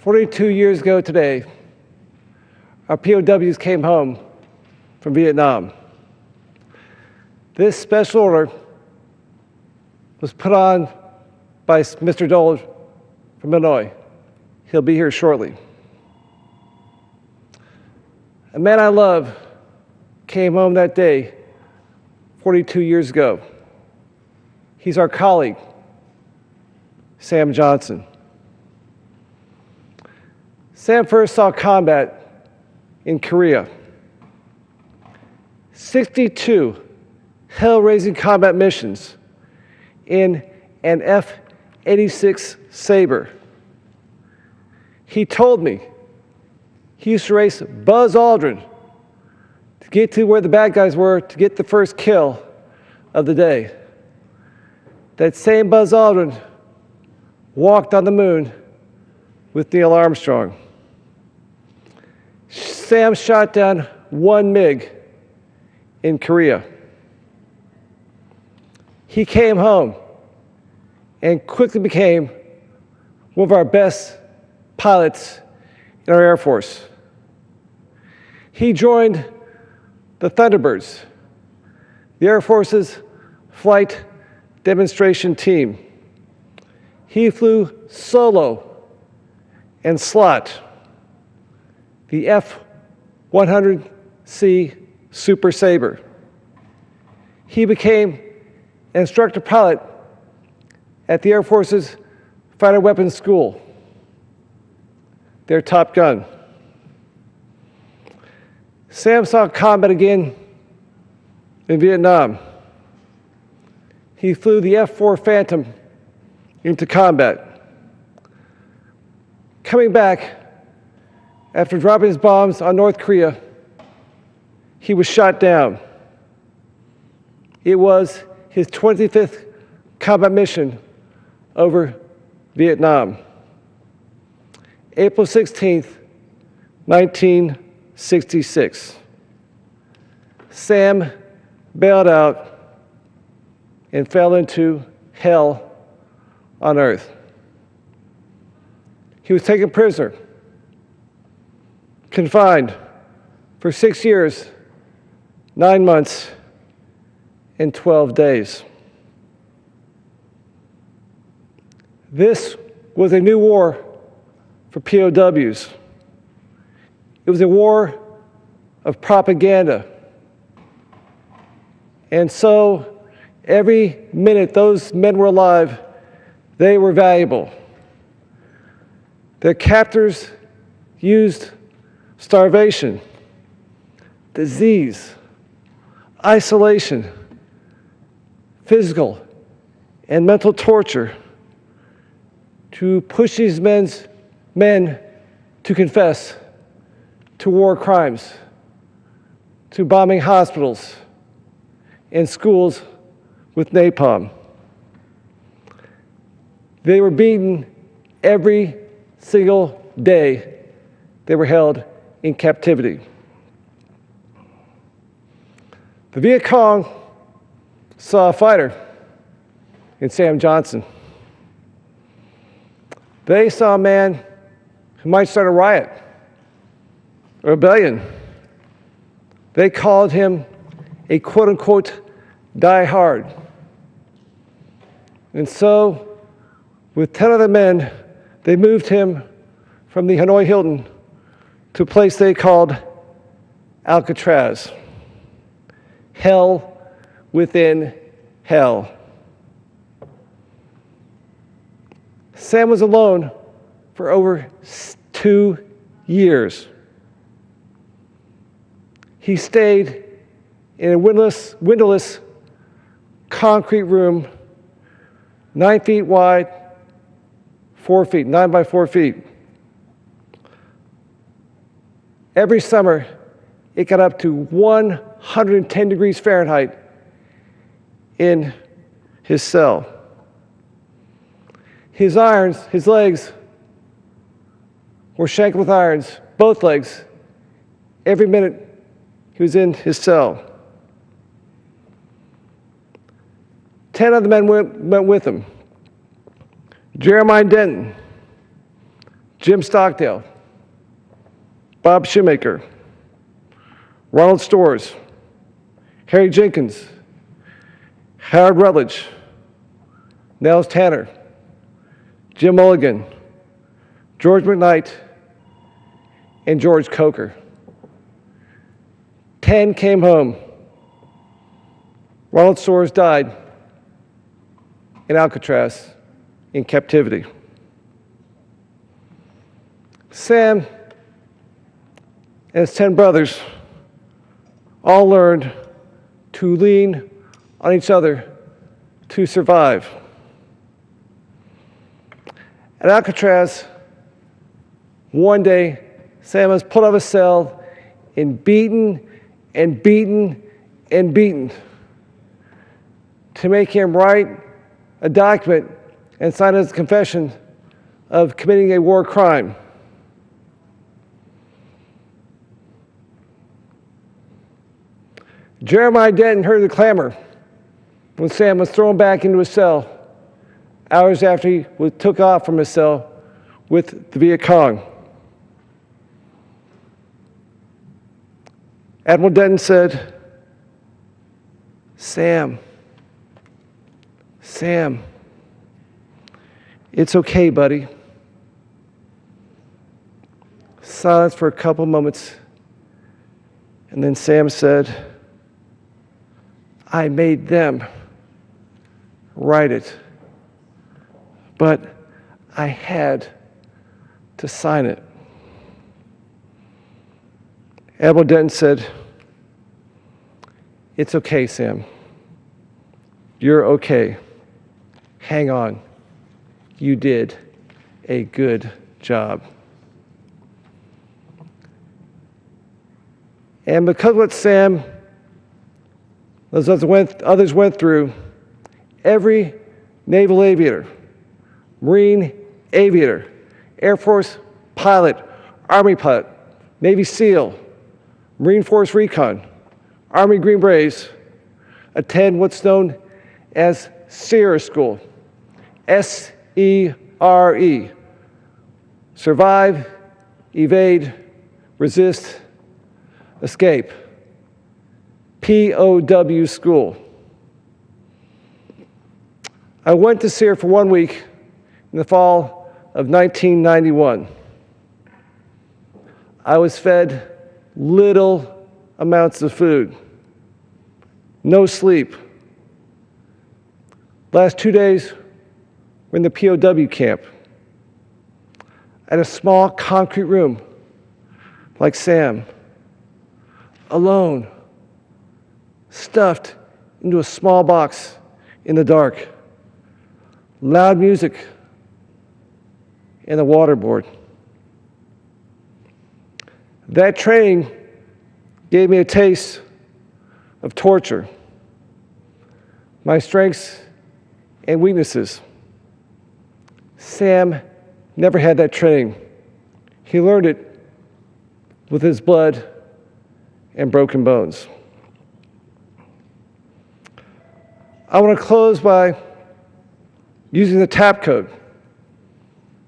42 years ago today, our POWs came home from Vietnam. This special order was put on by Mr. Dole from Illinois. He'll be here shortly. A man I love came home that day 42 years ago. He's our colleague, Sam Johnson. Sam first saw combat in Korea. 62 hell-raising combat missions in an F-86 Sabre. He told me he used to race Buzz Aldrin to get to where the bad guys were to get the first kill of the day. That same Buzz Aldrin walked on the moon with Neil Armstrong. Sam shot down one MiG in Korea. He came home and quickly became one of our best pilots in our Air Force. He joined the Thunderbirds, the Air Force's flight demonstration team. He flew solo and slot the F-100C Super Sabre. He became an instructor pilot at the Air Force's Fighter Weapons School, their Top Gun. Sam saw combat again in Vietnam. He flew the F-4 Phantom into combat. Coming back after dropping his bombs on North Korea, he was shot down. It was his 25th combat mission over Vietnam. April 16th, 1966. Sam bailed out and fell into hell on earth. He was taken prisoner, confined for 6 years, 9 months, and 12 days. This was a new war for POWs. It was a war of propaganda. And so every minute those men were alive, they were valuable. Their captors used starvation, disease, isolation, physical and mental torture to push these men to confess to war crimes, to bombing hospitals and schools with napalm. They were beaten every single day they were held in captivity. The Viet Cong saw a fighter in Sam Johnson. They saw a man who might start a riot, a rebellion. They called him a quote-unquote die-hard. And so, with 10 other men, they moved him from the Hanoi Hilton to a place they called Alcatraz. Hell within hell. Sam was alone for over 2 years. He stayed in a windowless concrete room, 9 feet wide, 4 feet, 9 by 4 feet. Every summer, it got up to 110 degrees Fahrenheit in his cell. His legs were shankled with irons, both legs, every minute he was in his cell. 10 other men went with him. Jeremiah Denton, Jim Stockdale, Bob Shoemaker, Ronald Storrs, Harry Jenkins, Howard Rutledge, Nels Tanner, Jim Mulligan, George McKnight, and George Coker. 10 came home. Ronald Storrs died in Alcatraz in captivity. Sam and his 10 brothers all learned to lean on each other to survive. At Alcatraz, one day, Sam was pulled out of a cell and beaten and beaten and beaten to make him write a document and sign his confession of committing a war crime. Jeremiah Denton heard the clamor when Sam was thrown back into his cell hours after he took off from his cell with the Viet Cong. Admiral Denton said, Sam, it's okay, buddy. Silence for a couple moments, and then Sam said, I made them write it, but I had to sign it. Admiral Denton said, it's okay, Sam. You're okay. Hang on. You did a good job. And because of what Sam, those others went through, every naval aviator, Marine aviator, Air Force pilot, Army pilot, Navy SEAL, Marine Force Recon, Army Green Berets attend what's known as SERE School, S-E-R-E, Survive, Evade, Resist, Escape, POW school. I went to SERE for 1 week in the fall of 1991. I was fed little amounts of food, no sleep. Last 2 days, we're in the POW camp. I had a small concrete room, like Sam, alone, stuffed into a small box in the dark. Loud music and a waterboard. That training gave me a taste of torture, my strengths and weaknesses. Sam never had that training. He learned it with his blood and broken bones. I want to close by using the TAP code,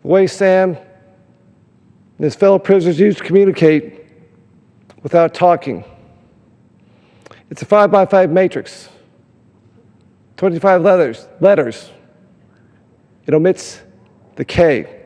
the way Sam and his fellow prisoners used to communicate without talking. It's a 5x5 matrix, 25 letters. It omits the K.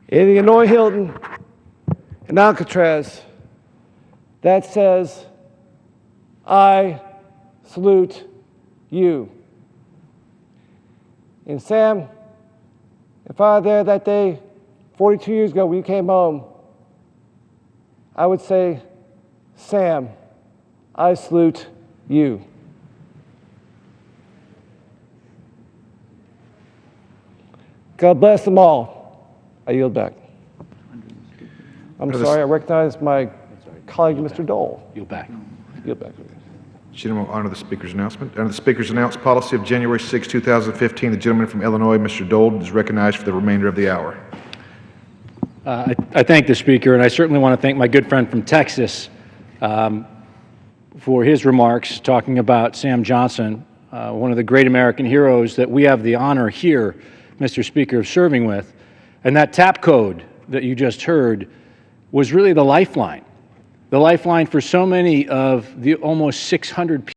in the Hanoi Hilton in Alcatraz that says, I salute you. And Sam, if I were there that day 42 years ago when you came home, I would say, Sam, I salute you. God bless them all. I yield back. I'm sorry, I recognize my colleague, Mr. Dole. Yield back. Yield back. Gentleman will honor the Speaker's announcement. Under the Speaker's announced policy of January 6, 2015, the gentleman from Illinois, Mr. Dole, is recognized for the remainder of the hour. I thank the Speaker, and I certainly want to thank my good friend from Texas for his remarks talking about Sam Johnson, one of the great American heroes that we have the honor here, Mr. Speaker, of serving with. And that tap code that you just heard was really the lifeline for so many of the almost 600 people